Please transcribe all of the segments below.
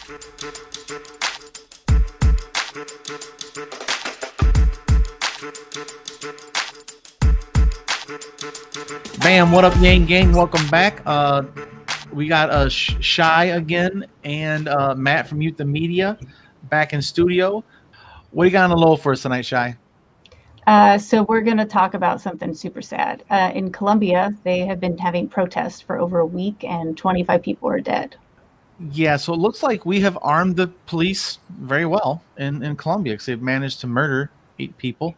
Bam, what up, Yang Gang? Welcome back. We got Shy again and Matt from Youth and Media back in studio. What do you got on the low for us tonight, Shy? So we're going to talk about something super sad. In Colombia, they have been having protests for over a week and 25 people are dead. Yeah, so it looks like we have armed the police very well in Colombia because they've managed to murder 8 people.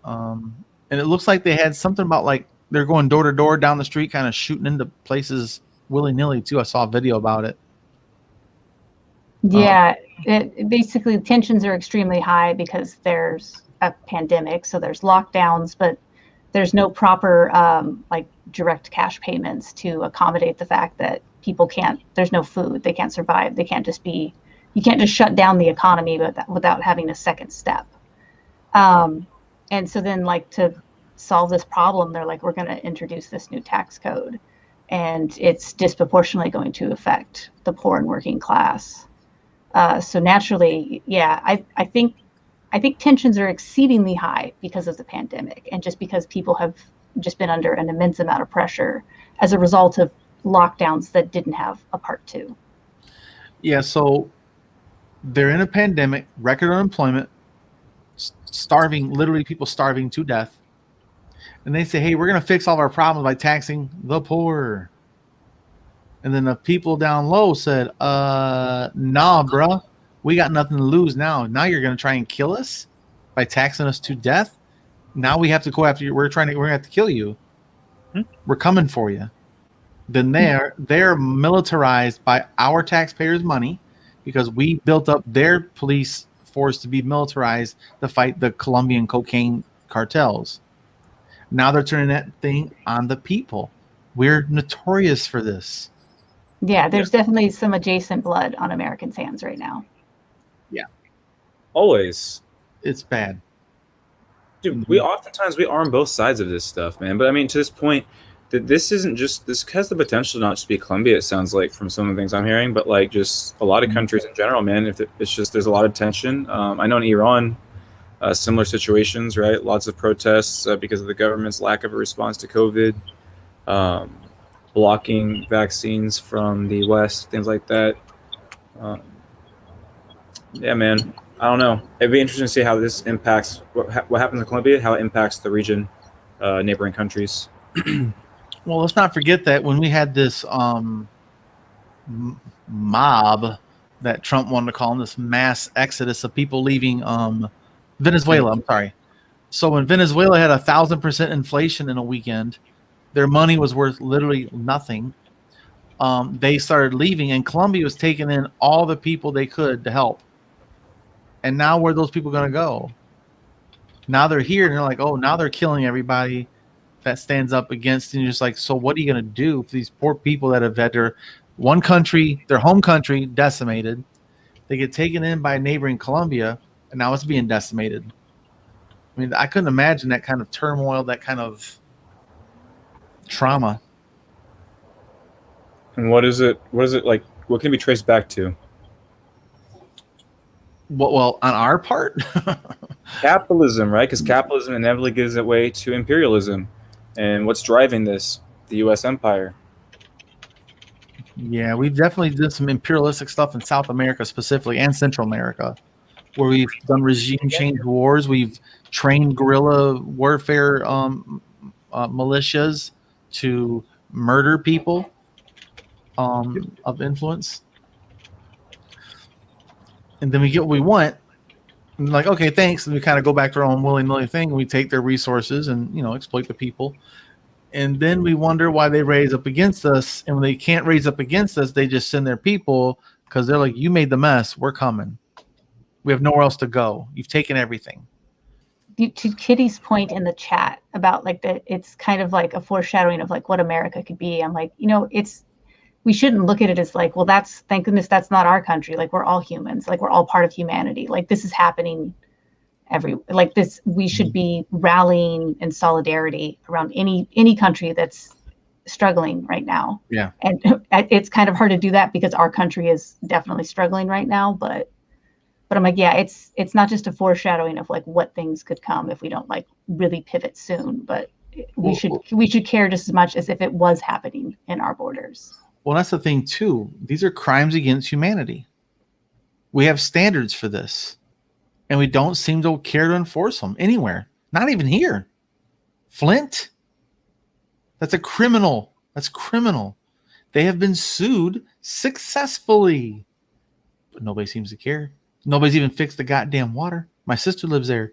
And it looks like they had something about like they're going door to door down the street, kind of shooting into places willy-nilly too. I saw a video about it. Yeah, basically tensions are extremely high because there's a pandemic, so there's lockdowns, but there's no proper like direct cash payments to accommodate the fact that people can't, there's no food, they can't survive, they can't just be, you can't just shut down the economy without having a second step. And so then like to solve this problem, they're like, we're going to introduce this new tax code and it's disproportionately going to affect the poor and working class. So naturally, yeah, I think tensions are exceedingly high because of the pandemic and just because people have just been under an immense amount of pressure as a result of lockdowns that didn't have a part 2. Yeah, so they're in a pandemic, record unemployment, starving, literally people starving to death. And they say, hey, we're going to fix all of our problems by taxing the poor. And then the people down low said, nah, bruh, we got nothing to lose now. Now you're going to try and kill us by taxing us to death. Now we have to go after you. We're going to have to kill you. We're coming for you. Then they're militarized by our taxpayers' money because we built up their police force to be militarized to fight the Colombian cocaine cartels. Now they're turning that thing on the people. We're notorious for this. Yeah, there's definitely some adjacent blood on Americans' hands right now. Yeah. Always. It's bad. Dude, we arm both sides of this stuff, man. But I mean, to this point, this isn't just, this has the potential not just be Colombia, it sounds like, from some of the things I'm hearing, but like just a lot of countries in general, man. It's just, there's a lot of tension. I know in Iran, similar situations, right? Lots of protests because of the government's lack of a response to COVID, blocking vaccines from the West, things like that. Yeah, man. I don't know. It'd be interesting to see how this impacts what happens in Colombia, how it impacts the region, neighboring countries. Well, let's not forget that when we had this mob that Trump wanted to call them, this mass exodus of people leaving Venezuela. I'm sorry. So when Venezuela had 1,000% inflation in a weekend, their money was worth literally nothing. They started leaving, and Colombia was taking in all the people they could to help. And now where are those people going to go? Now they're here, and they're like, oh, now they're killing everybody that stands up against. And you're just like, so what are you going to do for these poor people that have had their one country, their home country, decimated? They get taken in by neighboring Colombia, and now it's being decimated. I mean, I couldn't imagine that kind of turmoil, that kind of trauma. And what is it like? What can it be traced back to? Well, on our part, capitalism, right? Because capitalism inevitably gives it way to imperialism. And what's driving this? The U.S. empire. Yeah, we've definitely did some imperialistic stuff in South America specifically and Central America, where we've done regime change wars. We've trained guerrilla warfare militias to murder people of influence. And then we get what we want. And like, okay, thanks. And we kind of go back to our own willy-nilly thing. And we take their resources and, exploit the people. And then we wonder why they raise up against us. And when they can't raise up against us, they just send their people because they're like, you made the mess. We're coming. We have nowhere else to go. You've taken everything. To Kitty's point in the chat about like that, it's kind of like a foreshadowing of like what America could be. I'm like, we shouldn't look at it as like, well, thank goodness that's not our country. Like we're all humans. Like we're all part of humanity. Like this is happening we should be rallying in solidarity around any country that's struggling right now. Yeah. And it's kind of hard to do that because our country is definitely struggling right now. But I'm like, yeah, it's not just a foreshadowing of like what things could come if we don't like really pivot soon. But we should care just as much as if it was happening in our borders. Well, that's the thing too. These are crimes against humanity. We have standards for this, and we don't seem to care to enforce them anywhere. Not even here. Flint. That's a criminal. That's criminal. They have been sued successfully, but nobody seems to care. Nobody's even fixed the goddamn water. My sister lives there.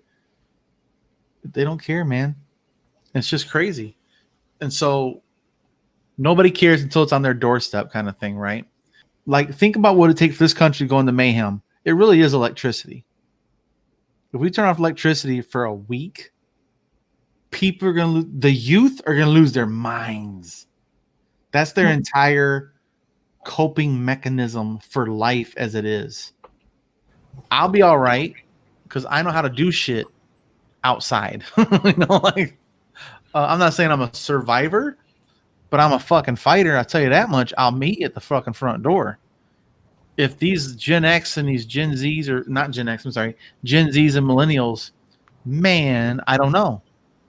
They don't care, man. It's just crazy. And so nobody cares until it's on their doorstep kind of thing, right? Like, think about what it takes for this country to go into mayhem. It really is electricity. If we turn off electricity for a week, people are going to the youth are going to lose their minds. That's their entire coping mechanism for life as it is. I'll be all right because I know how to do shit outside. I'm not saying I'm a survivor, but I'm a fucking fighter. I'll tell you that much. I'll meet you at the fucking front door. If these Gen X and these Gen Zs, or not Gen X, I'm sorry, Gen Zs and millennials, man, I don't know.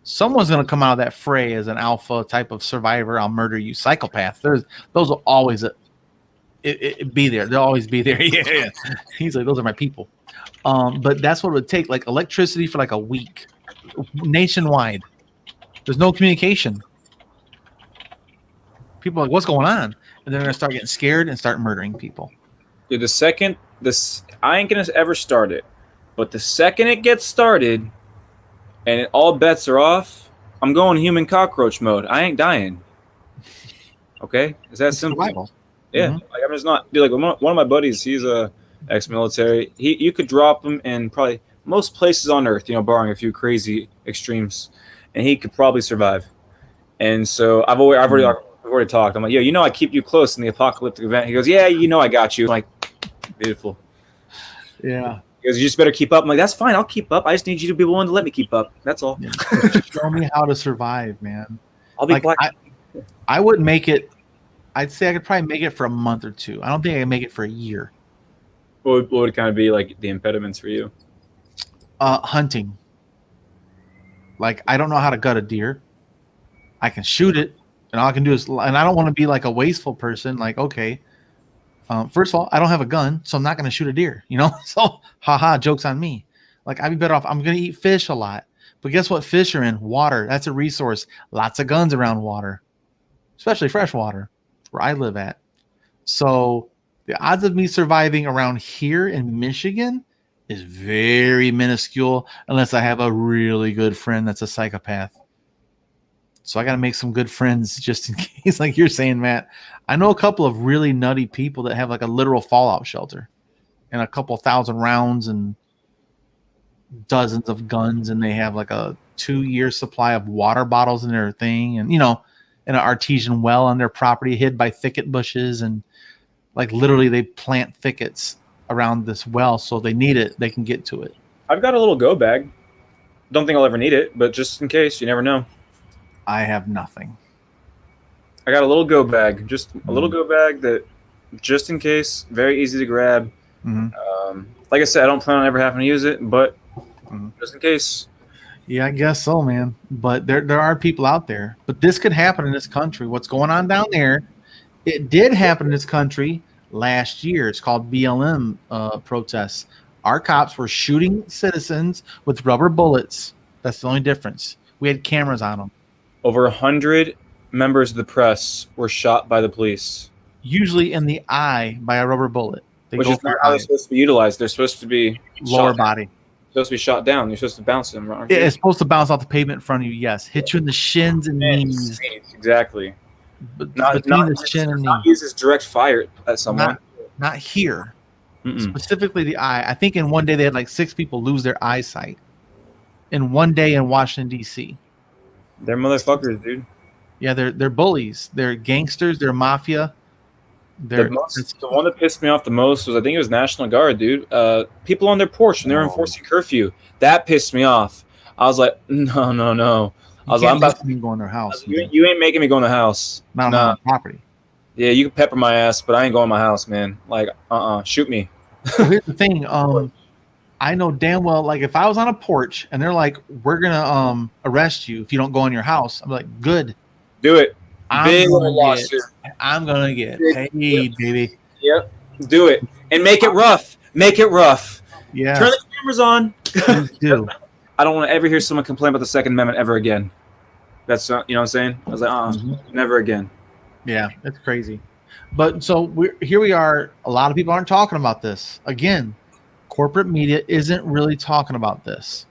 Someone's going to come out of that fray as an alpha type of survivor. I'll murder you, psychopath. Those will always be there. They'll always be there. Yeah. He's like, those are my people. But that's what it would take, like electricity for like a week, nationwide. There's no communication. People are like, what's going on? And they're going to start getting scared and start murdering people. Dude, I ain't gonna ever start it, but the second it gets started and all bets are off, I'm going human cockroach mode. I ain't dying. Okay, is that simple? Survival. Yeah, like I'm just not. Dude, like one of my buddies, he's a ex-military. You could drop him in probably most places on Earth, barring a few crazy extremes, and he could probably survive. And so I've already talked. I'm like, yo, I keep you close in the apocalyptic event. He goes, yeah, I got you. I'm like, beautiful. Yeah. He goes, you just better keep up. I'm like, that's fine. I'll keep up. I just need you to be willing to let me keep up. That's all. Yeah. Show me how to survive, man. I'll be quiet. I wouldn't make it. I'd say I could probably make it for a month or two. I don't think I can make it for a year. What would kind of be like the impediments for you? Hunting. Like, I don't know how to gut a deer. I can shoot it, and all I can do is, and I don't want to be like a wasteful person. Like, okay, first of all, I don't have a gun, so I'm not going to shoot a deer, So, haha, joke's on me. Like, I'd be better off. I'm going to eat fish a lot. But guess what? Fish are in water. That's a resource. Lots of guns around water, especially fresh water, where I live at. So the odds of me surviving around here in Michigan is very minuscule unless I have a really good friend that's a psychopath. So I got to make some good friends just in case, like you're saying, Matt. I know a couple of really nutty people that have like a literal fallout shelter and a couple thousand rounds and dozens of guns, and they have like a 2-year supply of water bottles in their thing, and in an artesian well on their property hid by thicket bushes, and like literally they plant thickets around this well, so they need it, they can get to it. I've got a little go bag. Don't think I'll ever need it, but just in case, you never know. I have nothing. I got a little go bag, just a little go bag that, just in case, very easy to grab. Like I said, I don't plan on ever having to use it, but just in case. Yeah, I guess so, man. But there are people out there. But this could happen in this country. What's going on down there? It did happen in this country last year. It's called BLM protests. Our cops were shooting citizens with rubber bullets. That's the only difference. We had cameras on them. Over 100 members of the press were shot by the police. Usually in the eye by a rubber bullet. Which is not how they're supposed to be utilized. They're supposed to be lower body. Supposed to be shot down. You're supposed to bounce them, aren't you? It's supposed to bounce off the pavement in front of you, yes. Hit you in the shins and knees. Exactly. But not the chin and not knee. use as direct fire at someone. Not here. Specifically the eye. I think in one day they had like 6 people lose their eyesight. In one day in Washington, D.C. They're motherfuckers, dude. Yeah, they're bullies. They're gangsters. They're mafia. The one that pissed me off the most was, I think it was National Guard, dude. People on their porch when they were enforcing curfew. That pissed me off. I was like, no. I was like, I'm about to go in their house. You ain't making me go in the house. Not on my own property. Yeah, you can pepper my ass, but I ain't going in my house, man. Like, shoot me. Well, here's the thing. I know damn well, like, if I was on a porch and they're like, we're gonna arrest you if you don't go in your house, I'm like, good. Do it. I'm gonna get paid, baby. Yep. Do it. And make it rough. Make it rough. Yeah. Turn the cameras on. Please do. I don't want to ever hear someone complain about the Second Amendment ever again. That's, you know what I'm saying? I was like, never again. Yeah, it's crazy. But so here we are. A lot of people aren't talking about this. Again, corporate media isn't really talking about this.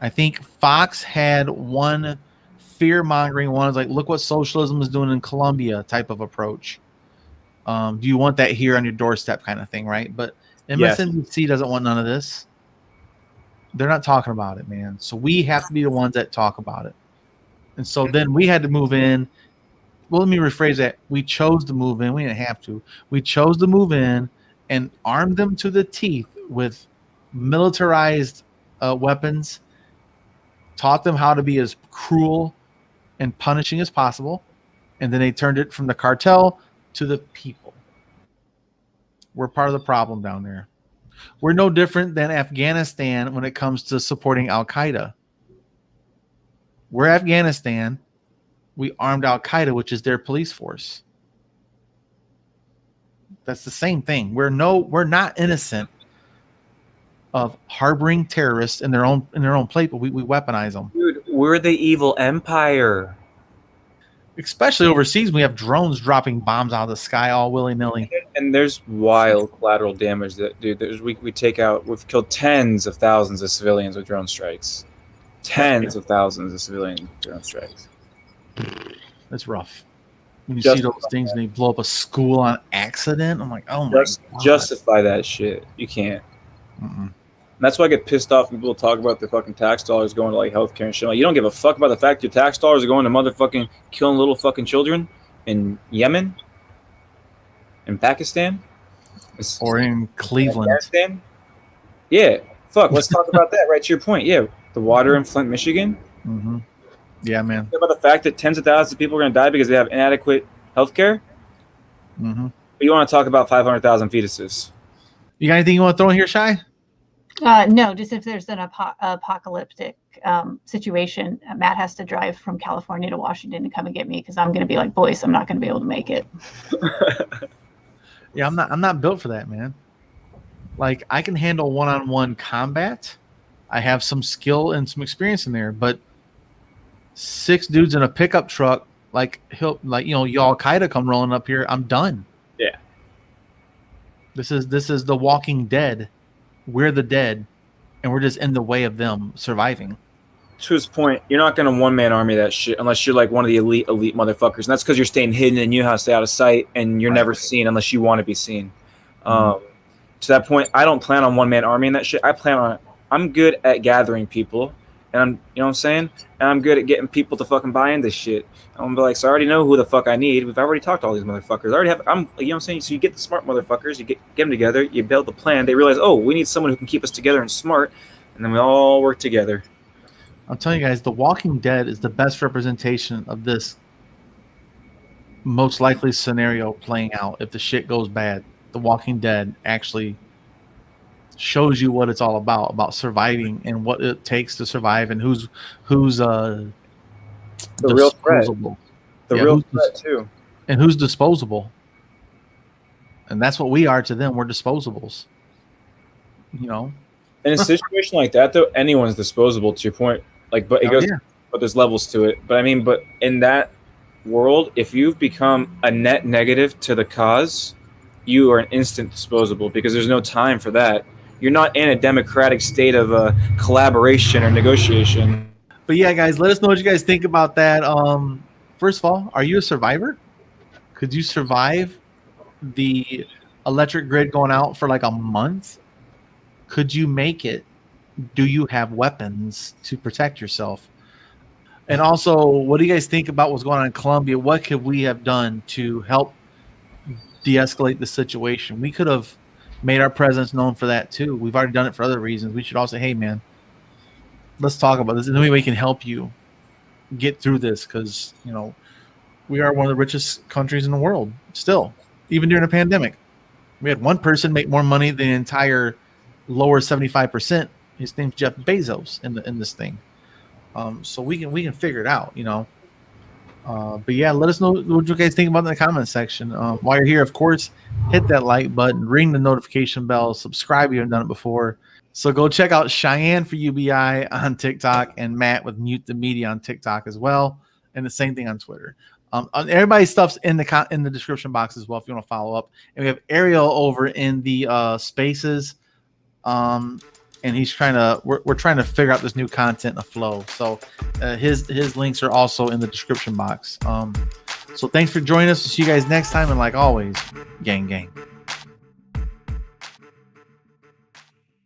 I think Fox had one fear-mongering one. Is like, look what socialism is doing in Colombia type of approach. Do you want that here on your doorstep kind of thing, right? But MSNBC doesn't want none of this. They're not talking about it, man. So we have to be the ones that talk about it. And so then we had to move in. Well, let me rephrase that. We chose to move in. We didn't have to. We chose to move in and arm them to the teeth with militarized weapons, taught them how to be as cruel and punishing as possible, and then they turned it from the cartel to the people. We're part of the problem down there. We're no different than Afghanistan when it comes to supporting Al-Qaeda. We're Afghanistan. We armed Al-Qaeda, which is their police force. That's the same thing. We're not innocent of harboring terrorists in their own plate, but we weaponize them. Dude, we're the evil empire. Especially overseas, we have drones dropping bombs out of the sky all willy-nilly. And there's wild collateral damage that, dude, we take out. We've killed tens of thousands of civilians with drone strikes. Tens of thousands of civilians with drone strikes. That's rough. When you see those things and they blow up a school on accident, I'm like, oh my God. Justify that shit. You can't. And that's why I get pissed off when people talk about the fucking tax dollars going to like healthcare and shit. Like, you don't give a fuck about the fact your tax dollars are going to motherfucking killing little fucking children in Yemen, in Pakistan, or in Cleveland. Afghanistan. Yeah, fuck. Let's talk about that. Right to your point. Yeah, the water in Flint, Michigan. Yeah, man. About the fact that tens of thousands of people are going to die because they have inadequate health care. But you want to talk about 500,000 fetuses. You got anything you want to throw in here, Shy? No, just if there's an apocalyptic situation, Matt has to drive from California to Washington to come and get me because I'm going to be like, boys, I'm not going to be able to make it. Yeah, I'm not built for that, man. Like, I can handle one-on-one combat. I have some skill and some experience in there, but 6 dudes in a pickup truck, like y'all Al-Qaeda come rolling up here, I'm done. Yeah. This is the Walking Dead. We're the dead, and we're just in the way of them surviving. To his point, you're not going to one-man army that shit unless you're like one of the elite motherfuckers. And that's because you're staying hidden and you have to stay out of sight and you're never seen unless you want to be seen. To that point, I don't plan on one-man army and that shit. I'm good at gathering people, and you know what I'm saying? And I'm good at getting people to fucking buy into shit. I'm gonna be like, so I already know who the fuck I need. We've already talked to all these motherfuckers. You know what I'm saying? So you get the smart motherfuckers, you get them together, you build the plan. They realize, oh, we need someone who can keep us together and smart, and then we all work together. I'm telling you guys, The Walking Dead is the best representation of this most likely scenario playing out. If the shit goes bad, The Walking Dead actually shows you what it's all about surviving and what it takes to survive and who's the real threat. The real threat too. And who's disposable. And that's what we are to them. We're disposables. You know? In a situation like that though, anyone's disposable to your point. Like, but it goes, but there's levels to it. But I mean, but in that world, if you've become a net negative to the cause, you are an instant disposable because there's no time for that. You're not in a democratic state of collaboration or negotiation. But yeah, guys, let us know what you guys think about that. First of all, are you a survivor? Could you survive the electric grid going out for like a month? Could you make it? Do you have weapons to protect yourself? And also, what do you guys think about what's going on in Colombia? What could we have done to help de-escalate the situation? We could have made our presence known for that too. We've already done it for other reasons. We should also say, hey man, let's talk about this. And maybe we can help you get through this, because we are one of the richest countries in the world still, even during a pandemic. We had one person make more money than the entire lower 75%. His name's Jeff Bezos in this thing. So we can figure it out, but yeah, let us know what you guys think about in the comment section. While you're here, of course, hit that like button, ring the notification bell, subscribe if you haven't done it before. So go check out Cheyenne for UBI on TikTok and Matt with Mute the Media on TikTok as well, and the same thing on Twitter. Everybody's stuff's in the description box as well if you want to follow up. And we have Ariel over in the spaces, and he's we're trying to figure out this new content and flow. So his links are also in the description box. So thanks for joining us. We'll see you guys next time, and like always, gang gang.